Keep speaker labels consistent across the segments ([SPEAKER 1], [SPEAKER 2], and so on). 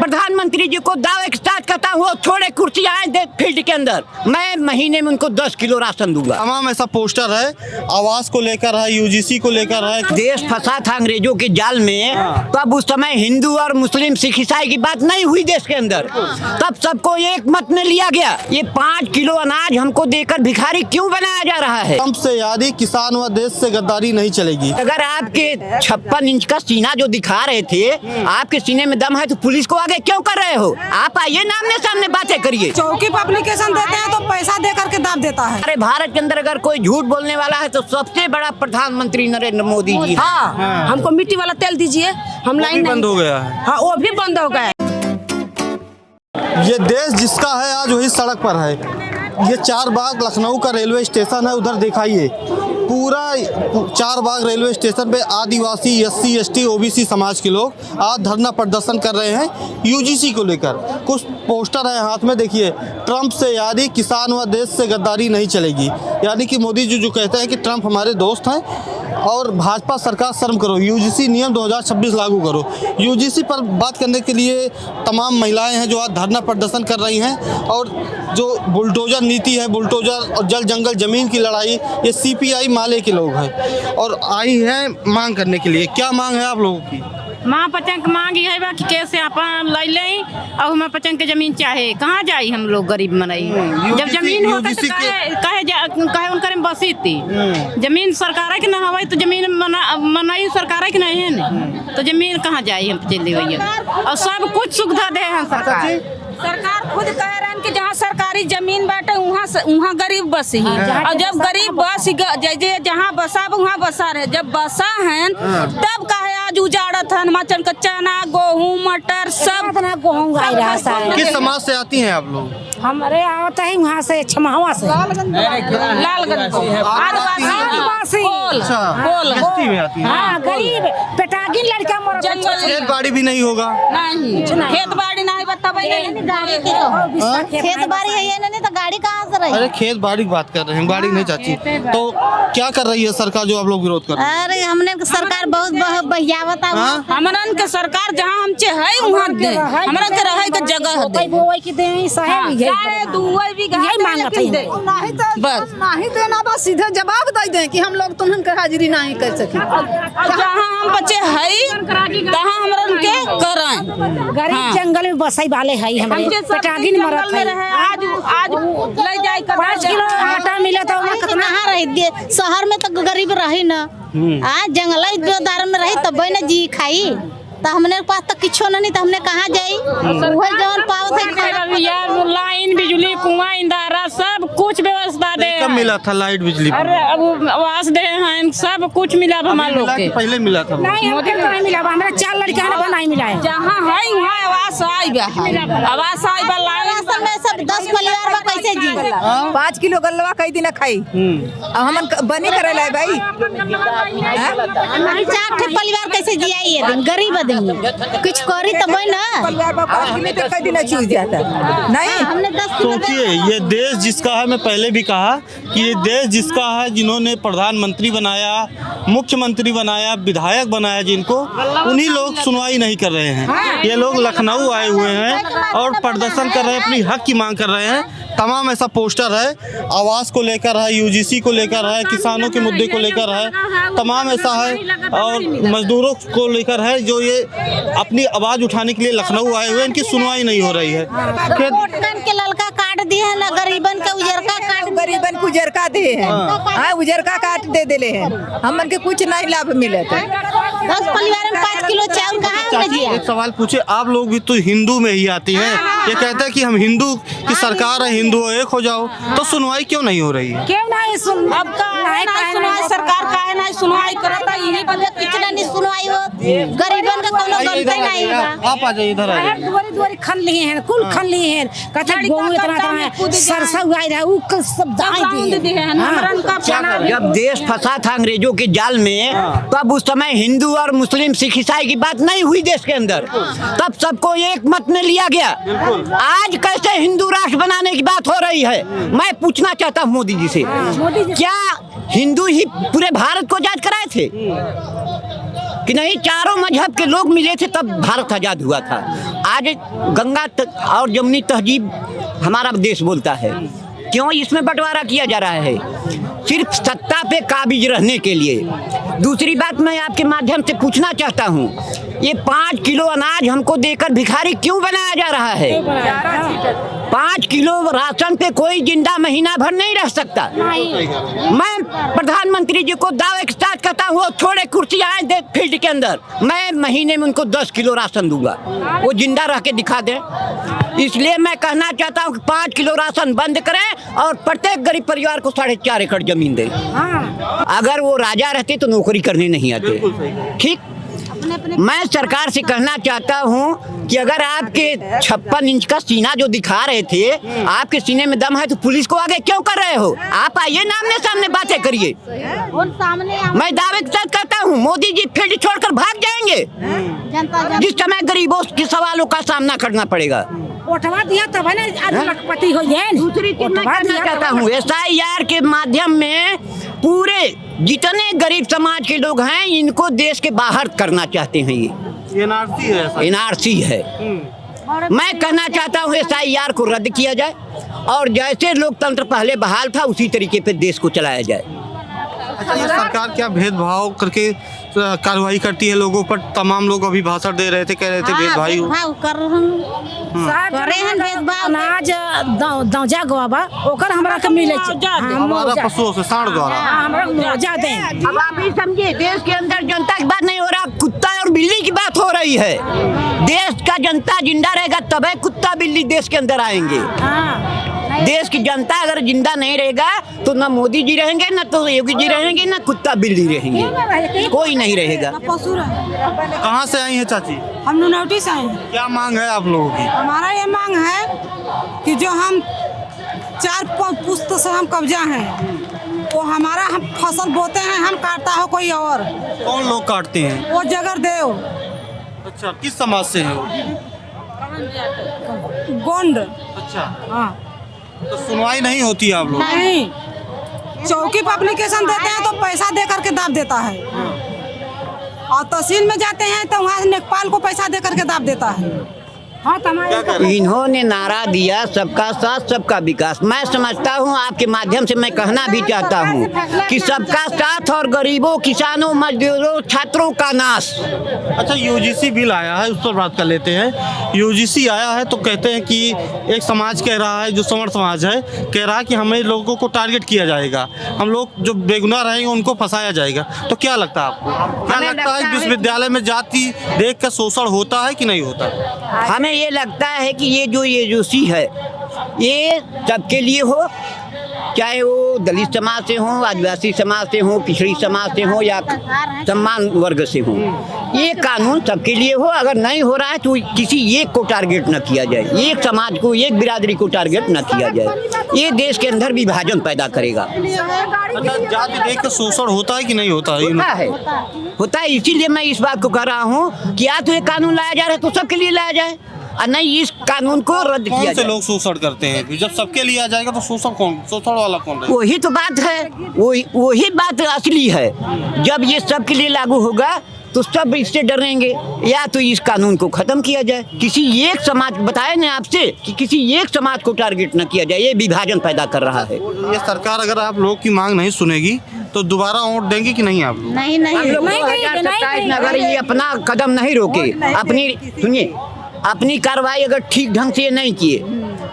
[SPEAKER 1] प्रधानमंत्री जी को दावे के साथ कहता हूँ छोड़े कुर्सी आए दे फील्ड के अंदर, मैं महीने में उनको 10 किलो राशन दूंगा।
[SPEAKER 2] तमाम ऐसा पोस्टर है, आवास को लेकर है, यूजीसी को लेकर है।
[SPEAKER 1] देश फंसा था अंग्रेजों के जाल में, तब उस समय हिंदू और मुस्लिम सिख ईसाई की बात नहीं हुई देश के अंदर, तब सबको एक मत में लिया गया। ये 5 किलो अनाज हमको देकर भिखारी क्यों बनाया जा रहा है?
[SPEAKER 2] ट्रंप से यादी किसान व देश से गद्दारी नहीं चलेगी।
[SPEAKER 1] अगर आपके 56 इंच का सीना जो दिखा रहे थे, आपके सीने में दम है तो पुलिस को आगे क्यों कर रहे हो? आप आइए आमने सामने बातें करिए।
[SPEAKER 3] चौकी पर एप्लीकेशन देते हैं तो पैसा दे करके दाब देता है।
[SPEAKER 1] अरे भारत के अंदर अगर कोई झूठ बोलने वाला है तो सबसे बड़ा प्रधानमंत्री नरेंद्र मोदी जी।
[SPEAKER 3] हाँ, हमको मिट्टी वाला तेल दीजिए, हम लाइन
[SPEAKER 2] बंद हो गया है।
[SPEAKER 3] हाँ, वो भी बंद हो गया है।
[SPEAKER 2] ये देश जिसका है आज वही सड़क पर है। ये 4 बाग लखनऊ का रेलवे स्टेशन है, उधर दिखाइए पूरा 4 बाग रेलवे स्टेशन पे आदिवासी SC ST OBC समाज के लोग आज धरना प्रदर्शन कर रहे हैं यूजीसी को लेकर। कुछ पोस्टर है हाथ में, देखिए, ट्रंप से यादी किसान व देश से गद्दारी नहीं चलेगी। यानी कि मोदी जी जो कहते हैं कि ट्रंप हमारे दोस्त हैं और भाजपा सरकार शर्म करो, यूजीसी नियम 2026 लागू करो। यूजीसी पर बात करने के लिए तमाम महिलाएं हैं जो आज धरना प्रदर्शन कर रही हैं। और जो बुलडोजर नीति है, बुलडोजर और जल जंगल ज़मीन की लड़ाई, ये CPI माले के लोग हैं और आई हैं मांग करने के लिए। क्या मांग है आप लोगों की?
[SPEAKER 4] माँ पचंग मांगी है कि कैसे अपन ले लें और हमें पचंग के जमीन चाहे, कहाँ जाई हम लोग गरीब मनई। जब जमीन होता तो कहे उनकर बसी थी। जमीन सरकार के ना हवाई तो जमीन मनई सरकार के नहीं है न, तो जमीन कहाँ जाई हम चले भैया। और सब कुछ सुविधा दे हैं
[SPEAKER 3] सरकार खुद कह रहे हैं कि जहाँ सरकारी जमीन बाटे वहाँ गरीब बसी है। और जब गरीब बस जहाँ बसा वहाँ बसा रहे, जब बसा है तब कहे आज उजाड़त है। मचन का चना, गेहूँ, मटर सब गेहूँ गाय रहा है।
[SPEAKER 2] किस समाज से आती हैं आप लोग?
[SPEAKER 3] हमारे आता है वहाँ से छमावा से, लालगंज गरीब पेटागी लड़का
[SPEAKER 2] खेत बाड़ी भी नहीं होगा।
[SPEAKER 3] नहीं, खेत बाड़ी नहीं
[SPEAKER 5] खेत बाड़ी है ये नहीं तो गाड़ी कहाँ से रही?
[SPEAKER 2] अरे खेत बाड़ी की बात कर रहे हैं, गाड़ी नहीं चाची। तो क्या कर रही है सरकार जो आप लोग विरोध कर रहे हैं?
[SPEAKER 5] अरे हमने सरकार बहुत बहियावत है।
[SPEAKER 3] हमन के सरकार जहाँ हम है वहाँ दे, हमरा के रहे के जगह दे,
[SPEAKER 6] नहीं देना बस सीधे जवाब दे दें कि हम लोग तुमन के हाजिरी नहीं कर सके।
[SPEAKER 3] जहाँ हम बच्चे है तहाँ हमरा के कराएं।
[SPEAKER 7] गरीब जंगल में बसाई वाले है हमारे पेटागी मरत है।
[SPEAKER 3] आज ले जाए
[SPEAKER 7] 5 किलो आटा मिला तो
[SPEAKER 5] कितना रही शहर में तो गरीब रही न, आज जंगल में रही तब न जी खाई। तो हमने पास तो किछो नहीं, तो हमने कहाँ जाई? वही जौन पावत है
[SPEAKER 4] यार, लाइन बिजली कुआं इंदारा सब कुछ व्यवस्था दे।
[SPEAKER 2] कब मिला था लाइट बिजली?
[SPEAKER 4] अरे अब आवास दे हैं, सब कुछ मिला हमारे लोग के।
[SPEAKER 2] पहले मिला था
[SPEAKER 7] नहीं, नहीं मिला। हमारे 4 लड़का नहीं मिला है।
[SPEAKER 3] जहाँ है वहाँ आवास आई आवास आई
[SPEAKER 5] में सब 10 परिवार कैसे जी?
[SPEAKER 6] 5 किलो गलवा कई दिन खाई, अब हमन बनी करे ला भाई।
[SPEAKER 5] 4 परिवार कैसे जियाई? गरीब आदमी कुछ करी तब ना
[SPEAKER 6] परिवार में 5 किलो तो कई दिन चूज जाता नहीं।
[SPEAKER 5] हमने 10
[SPEAKER 2] सोचिए, ये देश जिसका है, मैं पहले भी कहा कि ये देश जिसका है, जिन्होंने प्रधानमंत्री बनाया, मुख्यमंत्री बनाया, विधायक बनाया, जिनको उन्हीं लोग सुनवाई नहीं कर रहे हैं। ये लोग लखनऊ आए हुए हैं और प्रदर्शन कर रहे हैं, अपनी हक की मांग कर रहे हैं। तमाम ऐसा पोस्टर है, आवास को लेकर है, यूजीसी को लेकर है, किसानों के मुद्दे को लेकर है, तमाम ऐसा है और मजदूरों को लेकर है जो ये अपनी आवाज उठाने के लिए लखनऊ आए हुए, इनकी सुनवाई नहीं हो रही है।
[SPEAKER 5] के ललका काट दिए है ना, गरीबन के उजरका काट,
[SPEAKER 6] गरीबन को उजरका दे है। हाँ, उजरका काट दे दिले हैं, हमन के कुछ नहीं लाभ मिले।
[SPEAKER 5] 10 परिवार में 5 किलो चावल कहाँ दिया?
[SPEAKER 2] एक सवाल पूछे, आप लोग भी तो हिंदू में ही आती हैं, ये कहते हैं कि हम हिंदू की सरकार है, हिंदू एक हो जाओ, तो सुनवाई क्यों नहीं हो रही है?
[SPEAKER 7] क्यों नहीं सुन?
[SPEAKER 3] अब सुनवाई सरकार का है, नहीं सुनवाई करता, यही
[SPEAKER 5] कितना नहीं सुनवाई हो, गरीबन का कोनो गलती नहीं होगा।
[SPEAKER 2] आप आ जाइए, इधर आ जाइए।
[SPEAKER 7] दुआरी खन लिए हैं, कुल खन लिए हैं, कथा गेहूं इतना है, सरसा उगाई है, वो सब दाई दे हैं।
[SPEAKER 1] जब देश फंसा था अंग्रेजों के जाल में, तब उस समय हिंदू और मुस्लिम सिख ईसाई की बात नहीं हुई देश के अंदर, तब सबको एक मत में लिया गया। आज कैसे हिंदू राष्ट्र बनाने की बात हो रही है? मैं पूछना चाहता हूँ मोदी जी से, क्या हिंदू ही पूरे भारत को आजाद कराए थे? कि नहीं चारों मजहब के लोग मिले थे तब भारत आजाद हुआ था। आज गंगा और जमुनी तहजीब हमारा देश बोलता है। क्यों इसमें बंटवारा किया जा रहा है? सिर्फ सत्ता पे काबिज रहने के लिए। दूसरी बात मैं आपके माध्यम से पूछना चाहता हूँ, ये 5 किलो अनाज हमको देकर भिखारी क्यों बनाया जा रहा है? 5 किलो राशन पे कोई जिंदा महीना भर नहीं रह सकता। मैं प्रधानमंत्री जी को दावे के साथ कहता हूँ, छोड़े कुर्सी आए दे फील्ड के अंदर, मैं महीने में उनको 10 किलो राशन दूंगा, वो जिंदा रह के दिखा दे। इसलिए मैं कहना चाहता हूँ कि 5 किलो राशन बंद करें और प्रत्येक गरीब परिवार को 4.5 एकड़ जमीन दें। अगर वो राजा रहते तो नौकरी करने नहीं आते। ठीक, मैं सरकार से कहना चाहता हूं कि अगर आपके 56 इंच का सीना जो दिखा रहे थे, आपके सीने में दम है तो पुलिस को आगे क्यों कर रहे हो? आप आइए ना, आमने सामने बातें करिए। मैं दावे के साथ कहता हूं, मोदी जी फील्ड छोड़कर भाग जाएंगे, जिस समय गरीबों के सवालों का सामना करना पड़ेगा।
[SPEAKER 7] उठवा दिया तब है ना आज लखपति हो जाए।
[SPEAKER 1] दूसरी चीज मैं कहना चाहता हूँ, SIR के माध्यम में पूरे जितने गरीब समाज के लोग हैं इनको देश के बाहर करना चाहते हैं। ये NRC है। मैं कहना चाहता हूँ SIR को रद्द किया जाए और जैसे लोकतंत्र पहले बहाल था उसी तरीके पे देश को चलाया जाए।
[SPEAKER 2] अच्छा, ये सरकार क्या भेदभाव करके कार्रवाई करती है लोगों पर? तमाम लोग अभी भाषण दे रहे थे, कह रहे थे भेदभाव
[SPEAKER 5] कर रहे हैं भेदभाव।
[SPEAKER 7] अनाज दौजा गवा ओकर हमरा के मिले
[SPEAKER 2] हमारा पशुओं से साढ़ द्वारा
[SPEAKER 7] हमरा मुआवजा दें।
[SPEAKER 1] अब आप ही समझिए, देश के अंदर जनता की बात नहीं हो रहा, कुत्ता और बिल्ली की बात हो रही है। देश का जनता जिंदा रहेगा तभी कुत्ता बिल्ली देश के अंदर आएंगे। देश की जनता अगर जिंदा नहीं रहेगा तो ना मोदी जी रहेंगे, ना तो योगी जी रहेंगे, ना कुत्ता बिल्ली रहेंगे, कोई नहीं रहेगा।
[SPEAKER 2] कहाँ से आई है चाची?
[SPEAKER 8] हम नुनौटी से आए हैं।
[SPEAKER 2] क्या मांग है आप लोगों की?
[SPEAKER 8] हमारा ये मांग है कि जो हम 4 पुश्त से हम कब्जा हैं, वो हमारा हम फसल बोते हैं, हम काटता हो कोई और।
[SPEAKER 2] कौन लोग काटते हैं?
[SPEAKER 8] वो जगर देव।
[SPEAKER 2] अच्छा, किस समाज से है वो?
[SPEAKER 8] गोंड।
[SPEAKER 2] अच्छा,
[SPEAKER 8] हाँ।
[SPEAKER 2] तो सुनवाई नहीं होती है आप लोग?
[SPEAKER 8] नहीं, चौकी पर एप्लीकेशन देते हैं तो पैसा दे करके दाब देता है, और तहसील में जाते हैं तो वहाँ लेखपाल को पैसा दे करके दाब देता है। हाँ,
[SPEAKER 1] इन्होंने नारा दिया सबका साथ सबका विकास। मैं समझता हूँ, आपके माध्यम से मैं कहना भी चाहता हूँ कि सबका साथ और गरीबों, किसानों, मजदूरों, छात्रों का नाश।
[SPEAKER 2] अच्छा, UGC बिल आया है, उस पर बात कर लेते हैं। UGC आया है तो कहते हैं कि एक समाज कह रहा है, जो सवर्ण समाज है, कह रहा है कि हमें लोगों को टारगेट किया जाएगा, हम लोग जो बेगुनाह रहेंगे उनको फंसाया जाएगा। तो क्या लगता है आपको? क्या लगता है विश्वविद्यालय में जाति देख कर शोषण होता है कि नहीं होता?
[SPEAKER 1] हमें ये लगता है कि ये जो UGC है ये सबके लिए हो, चाहे वो दलित समाज से हो, आदिवासी समाज से हो, पिछड़ी समाज से हो या सम्मान वर्ग से हो। ये कानून सबके लिए हो। अगर नहीं हो रहा है तो किसी एक को टारगेट न किया जाए, एक समाज को, एक बिरादरी को टारगेट न किया जाए। ये देश के अंदर विभाजन पैदा करेगा।
[SPEAKER 2] अच्छा, जाति देख कर शोषण होता है कि नहीं होता है?
[SPEAKER 1] होता है। इसीलिए मैं इस बात को कह रहा हूँ कि या तो ये कानून लाया जा रहा है तो सबके लिए लाया जाए, और नहीं इस कानून को रद्द किया जाए।
[SPEAKER 2] कौन से लोग शोषण करते हैं? जब सबके लिए आ जाएगा तो शोषण वाला कौन रहेगा?
[SPEAKER 1] वही तो बात है, वही बात असली है। जब ये सबके लिए लागू होगा तो सब इससे डरेंगे। या तो इस कानून को खत्म किया जाए, किसी एक समाज, बताए ना आपसे कि किसी एक समाज को टारगेट न किया जाए, ये विभाजन पैदा कर रहा है।
[SPEAKER 2] ये सरकार अगर आप लोग की मांग नहीं सुनेगी तो दोबारा वोट देंगे कि नहीं आप लोग?
[SPEAKER 5] नहीं
[SPEAKER 1] हम लोग 2027 में अगर ये अपना कदम नहीं रोके, अपनी सुनिए, अपनी कार्रवाई अगर ठीक ढंग से नहीं किए,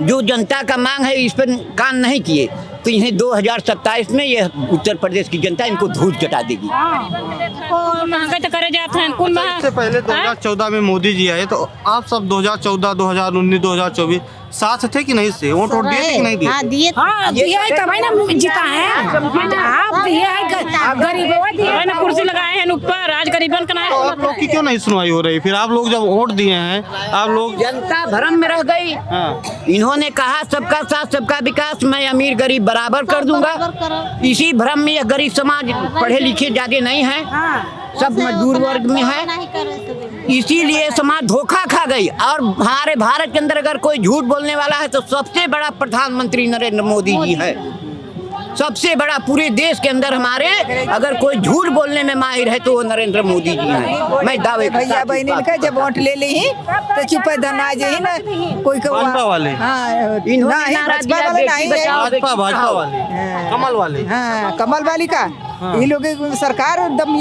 [SPEAKER 1] जो जनता का मांग है इस पर कान नहीं किए, तो इन्हें 2027 में ये उत्तर प्रदेश की जनता इनको धूल चटा देगी।
[SPEAKER 4] महंगाई तो करे जाते हैं।
[SPEAKER 2] इससे पहले 2014 में मोदी जी आए तो आप सब 2014, 2019, 2024 साथ थे कि नहीं? से वोट दिए थे कि नहीं दिए?
[SPEAKER 5] हाँ, दिए।
[SPEAKER 7] हाँ, दिए है तभी ना जीता है। आप दिए है, गरीबों दिए
[SPEAKER 4] ना कुर्सी लगाए हैं ऊपर, आज गरीबन का
[SPEAKER 2] तो आप लोग की क्यों नहीं सुनवाई हो रही? फिर आप लोग जब वोट दिए हैं, आप लोग
[SPEAKER 1] जनता भ्रम में रह गई। इन्होंने कहा सबका साथ सबका विकास, मैं अमीर गरीब बराबर कर दूंगा। इसी भ्रम में यह गरीब समाज पढ़े लिखे ज्यादा नहीं है, सब मजदूर वर्ग में है, इसीलिए समाज धोखा खा गई। और हमारे भारत के अंदर अगर कोई झूठ बोलने वाला है तो सबसे बड़ा प्रधानमंत्री नरेंद्र मोदी जी है। सबसे बड़ा पूरे देश के अंदर हमारे अगर कोई झूठ बोलने में माहिर है तो वो नरेंद्र मोदी जी हैं। मैं दावे के
[SPEAKER 6] भैया
[SPEAKER 1] साथ इस
[SPEAKER 6] बहनी
[SPEAKER 1] बात
[SPEAKER 6] का जब वोट ले ली तो चुप दना जे ही ना कोई
[SPEAKER 2] भाजपा वाले।
[SPEAKER 1] इन्होंने
[SPEAKER 6] नहीं,
[SPEAKER 1] नारा
[SPEAKER 6] भाजपा
[SPEAKER 1] दिया,
[SPEAKER 6] वाले
[SPEAKER 1] बेटी
[SPEAKER 6] नहीं है।
[SPEAKER 1] बचाओ, बेटी
[SPEAKER 2] भाजपा
[SPEAKER 1] पढ़ाओ।
[SPEAKER 2] वाले, कमल वाले।
[SPEAKER 6] हाँ कमल वाली का ये लोग सरकार दम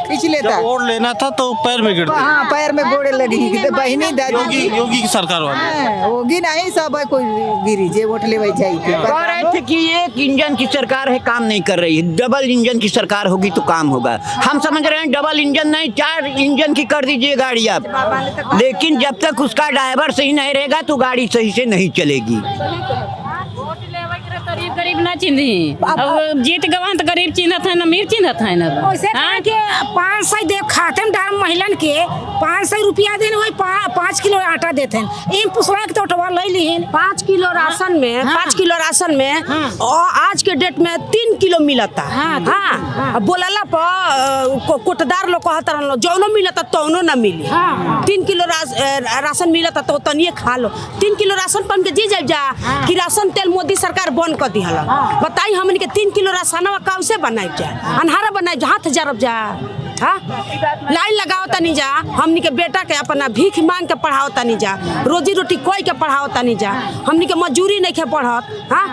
[SPEAKER 6] खींच लेता
[SPEAKER 2] जब वोट लेना था तो पैर में गिरते।
[SPEAKER 6] हाँ पैर में गोड़े लगी बहनी दादी
[SPEAKER 2] योगी की सरकार वाले।
[SPEAKER 6] हाँ, होगी नहीं सब है कोई गिरी जे वोट ले जाई
[SPEAKER 1] कह रहे थे कि एक इंजन की सरकार है, काम नहीं कर रही है। डबल इंजन की सरकार होगी तो काम होगा। हम समझ रहे हैं डबल इंजन नहीं, 4 इंजन की कर दीजिए गाड़ी आप, लेकिन जब तक उसका ड्राइवर सही नहीं रहेगा तो गाड़ी सही से नहीं चलेगी।
[SPEAKER 4] गरीब गरीब ना चिन्ही, अब जीत गवान तो गरीब चिन्हत है ना अमीर चिन्हत है ना।
[SPEAKER 7] वैसे कहा कि 500 दे खाते में डाल महिलन के 500 रुपया देने वही 5 किलो आटा देते हैं। इन पुसवा के तो टवा ले ली
[SPEAKER 8] 5 किलो राशन में 5 किलो राशन में और आज के डेट में 3 किलो मिलता। हाँ बोलला पर कोटदार लोग कहता रहलो जौनो मिलता तौनो ना मिली। 3 किलो राशन मिलता तो तनिए खा लो। 3 किलो राशन पन के जी जा कि राशन तेल मोदी सरकार बंद कर दिहला। बताई हमन के 3 किलो राशनवा कैसे बनाई जा, अनहारा बनाई जा, हाथ जरब जा। हाँ लाइन लगाओ तनी जा, हमनी के बेटा के अपना भीख मांग के पढ़ाओ तनी जा, रोजी रोटी कोई के पढ़ाओ तनी जा, हमनी के मजूरी नहीं के पढ़त। हाँ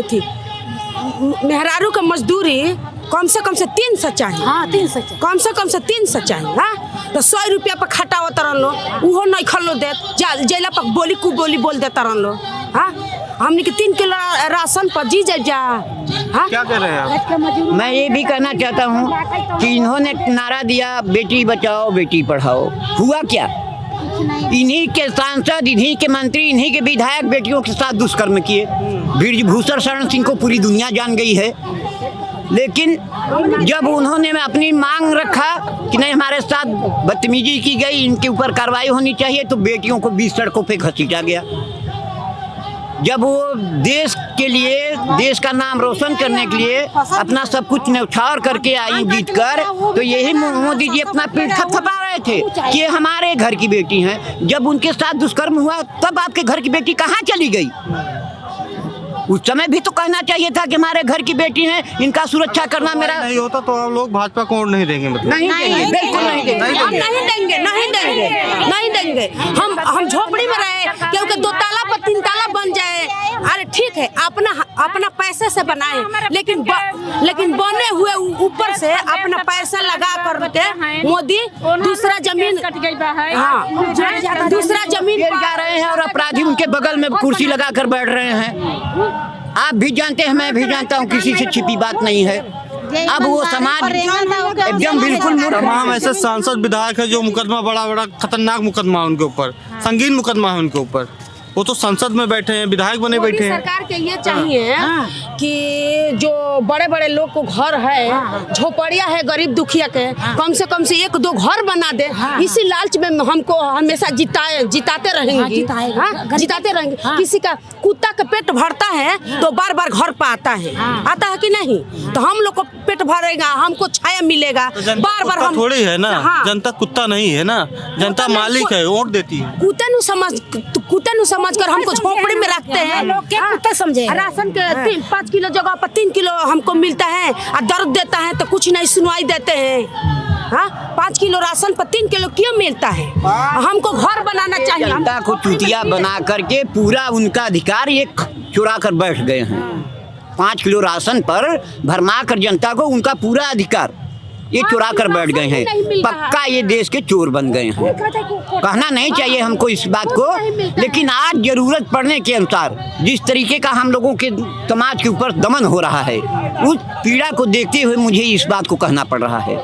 [SPEAKER 8] थी मेहरारू के मजदूरी कम से 300 चाहिए।
[SPEAKER 7] हाँ 300
[SPEAKER 8] कम से 300 चाहिए। हाँ तो 100 रुपया पर खटाओ तरन लो, उहो नहीं खलो देत जेला पर बोली कु बोली बोल दे तरन लो। हाँ हमने के 3 किलो राशन पर जी जा। हाँ
[SPEAKER 2] क्या कह रहे हैं आप?
[SPEAKER 1] मैं ये भी कहना चाहता हूँ कि इन्होंने नारा दिया बेटी बचाओ बेटी पढ़ाओ, हुआ क्या? इन्हीं के सांसद, इन्हीं के मंत्री, इन्हीं के विधायक बेटियों के साथ दुष्कर्म किए। बृजभूषण शरण सिंह को पूरी दुनिया जान गई है, लेकिन जब उन्होंने अपनी मांग रखा कि नहीं हमारे साथ बदतमीजी की गई, इनके ऊपर कार्रवाई होनी चाहिए, तो बेटियों को 20 सड़कों पे घसीटा गया। जब वो देश के लिए, देश का नाम रोशन करने के लिए अपना सब कुछ न्यौछावर करके आई जीत कर, तो यही मोदी जी अपना पीठ थपथपा रहे थे कि ये हमारे घर की बेटी हैं। जब उनके साथ दुष्कर्म हुआ तब आपके घर की बेटी कहाँ चली गई? उस समय भी तो कहना चाहिए था कि हमारे घर की बेटी हैं, इनका सुरक्षा करना मेरा।
[SPEAKER 2] नहीं होता तो आप लोग भाजपा को वोट नहीं देंगे? मतलब
[SPEAKER 1] नहीं देंगे, बिल्कुल नहीं देंगे।
[SPEAKER 8] नहीं देंगे। हम झोपड़ी में रहे क्योंकि 2 ताला पर 3 ताला बन जाए। अरे ठीक है अपना पैसे से बनाए, लेकिन बने हुए ऊपर से अपना पैसा लगा करके मोदी दूसरा जमीन
[SPEAKER 4] कट गई बा है।
[SPEAKER 8] हाँ दूसरा जमीन
[SPEAKER 1] जा रहे हैं और अपराधी उनके बगल में कुर्सी लगा कर बैठ रहे हैं। आप भी जानते हैं, मैं भी जानता हूँ, किसी से छिपी बात नहीं है। अब वो समाज एकदम बिल्कुल
[SPEAKER 2] तमाम ऐसे सांसद विधायक है जो मुकदमा बड़ा खतरनाक मुकदमा है उनके ऊपर, संगीन मुकदमा है उनके ऊपर। वो तो संसद में बैठे हैं, विधायक बने बैठे हैं।
[SPEAKER 8] सरकार के ये चाहिए कि जो बड़े बड़े लोग को घर है, झोपड़िया है गरीब दुखिया के, कम से 1-2 घर बना दे। इसी लालच में हमको हमेशा जिताते रहेंगे। जिताते रहेंगे। किसी का कुत्ता का पेट भरता है तो बार बार घर पर आता है कि नहीं? तो हम लोग को पेट भरेगा, हमको छाया मिलेगा। बार बार हम
[SPEAKER 2] थोड़ी है ना, जनता कुत्ता नहीं है ना, जनता मालिक है, वोट देती है।
[SPEAKER 8] कुत्ते नु समझ कर हमको झोपड़ी में रखते हैं।
[SPEAKER 7] लोग क्या कुत्ता समझे?
[SPEAKER 8] राशन के 5 किलो जगह पर 3 किलो हमको मिलता है और दर्द देता है तो कुछ नहीं सुनवाई देते हैं। हाँ 5 किलो राशन पर 3 किलो क्यों मिलता है? हमको घर बनाना चाहिए।
[SPEAKER 1] जनता को चुतिया बना करके पूरा उनका अधिकार ये चुरा कर बैठ गए हैं। 5 किलो राशन पर भरमा कर जनता को उनका पूरा अधिकार ये चुरा कर बैठ गए हैं। पक्का ये देश के चोर बन गए हैं। कहना नहीं चाहिए हमको इस बात को, लेकिन आज जरूरत पड़ने के अनुसार जिस तरीके का हम लोगों के समाज के ऊपर दमन हो रहा है, उस पीड़ा को देखते हुए मुझे इस बात को कहना पड़ रहा है।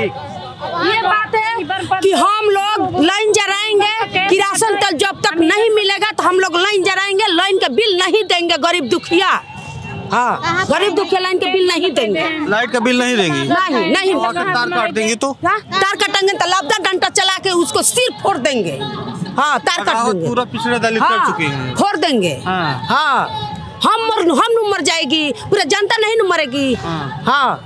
[SPEAKER 8] ये बात है कि हम लोग लाइन जराएंगे कि राशन तेल जब तक नहीं मिलेगा तो हम लोग लाइन जराएंगे, लाइन का बिल नहीं देंगे गरीब दुखिया। हाँ गरीब दुखिया लाइन के बिल नहीं देंगे।
[SPEAKER 2] लाइट का बिल नहीं देंगी?
[SPEAKER 8] नहीं
[SPEAKER 2] तार काट देंगे तो
[SPEAKER 8] तार काटेंगे तो लबदा डंडा चला के उसको सिर फोड़ देंगे। हाँ तार काट देंगे।
[SPEAKER 2] पूरा पिछड़े दलित कर चुके हैं,
[SPEAKER 8] फोड़ देंगे। हाँ हम मर जाएगी, पूरा जनता नहीं मरेगी। हाँ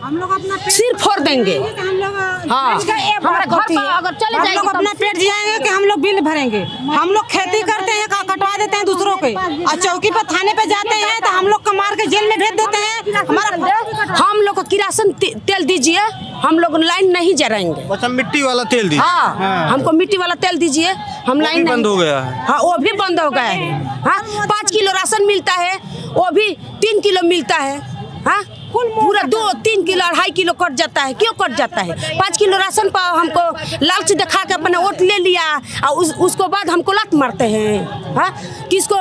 [SPEAKER 7] हम लोग अपना पेट
[SPEAKER 8] सिर फोड़ देंगे।
[SPEAKER 7] हम लोग
[SPEAKER 8] हाँ।
[SPEAKER 7] हमारे घर पर अगर चले जाएंगे हम लोग अपना पेट जियाएंगे कि हम लोग बिल भरेंगे। हम लोग खेती करते हैं, कटवा देते हैं दूसरों के, और चौकी पर थाने पे जाते हैं तो हम लोग को मार के जेल में भेज देते हैं। हमारा
[SPEAKER 8] हम लोग को किरासन तेल दीजिए, हम लोग लाइन नहीं जलाएंगे।
[SPEAKER 2] अच्छा, मिट्टी वाला तेल दी।
[SPEAKER 8] हाँ, हमको मिट्टी वाला तेल दीजिए, हम लाइन
[SPEAKER 2] बंद हो गया है।
[SPEAKER 8] हाँ, वो भी बंद हो गया है। हाँ, 5 किलो राशन मिलता है, वो भी 3 किलो मिलता है। हाँ, पूरा 2-3 किलो 2.5 किलो कट जाता है। क्यों कट जाता है? 5 किलो राशन पर हमको लालच दिखा के अपना वोट ले लिया और उसको बाद हमको लात मारते हैं। हाँ, किसको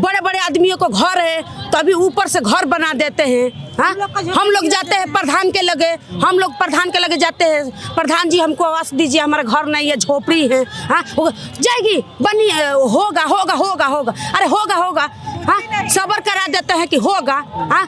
[SPEAKER 8] बड़े बड़े आदमियों को घर है तो अभी ऊपर से घर बना देते हैं। हाँ, हम लोग जाते हैं प्रधान के लगे, हम लोग प्रधान के लगे जाते हैं, प्रधान जी हमको आवास दीजिए, हमारा घर नहीं है, झोपड़ी है। हाँ, जाएगी बनी, होगा होगा होगा होगा, अरे होगा होगा। हाँ, सबर करा देते हैं कि होगा। हाँ,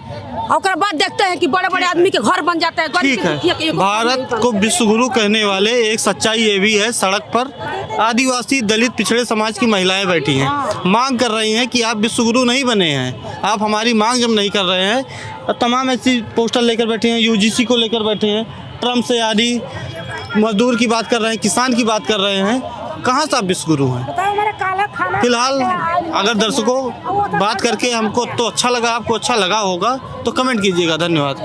[SPEAKER 8] और बाद देखते हैं कि बड़े बड़े आदमी के घर बन जाते हैं।
[SPEAKER 2] ठीक है, भारत को विश्वगुरु कहने वाले एक सच्चाई ये भी है, सड़क पर आदिवासी, दलित, पिछड़े समाज की महिलाएं बैठी हैं, मांग कर रही हैं कि आप विश्वगुरु नहीं बने हैं, आप हमारी मांग जब नहीं कर रहे हैं। तमाम ऐसी पोस्टर लेकर बैठे हैं, यूजीसी को लेकर बैठे हैं, ट्रम्प से आदि मजदूर की बात कर रहे हैं, किसान की बात कर रहे हैं। कहाँ से आप विश्वगुरु हैं? फिलहाल अगर दर्शकों बात करके हमको तो अच्छा लगा, आपको अच्छा लगा होगा तो कमेंट कीजिएगा। धन्यवाद।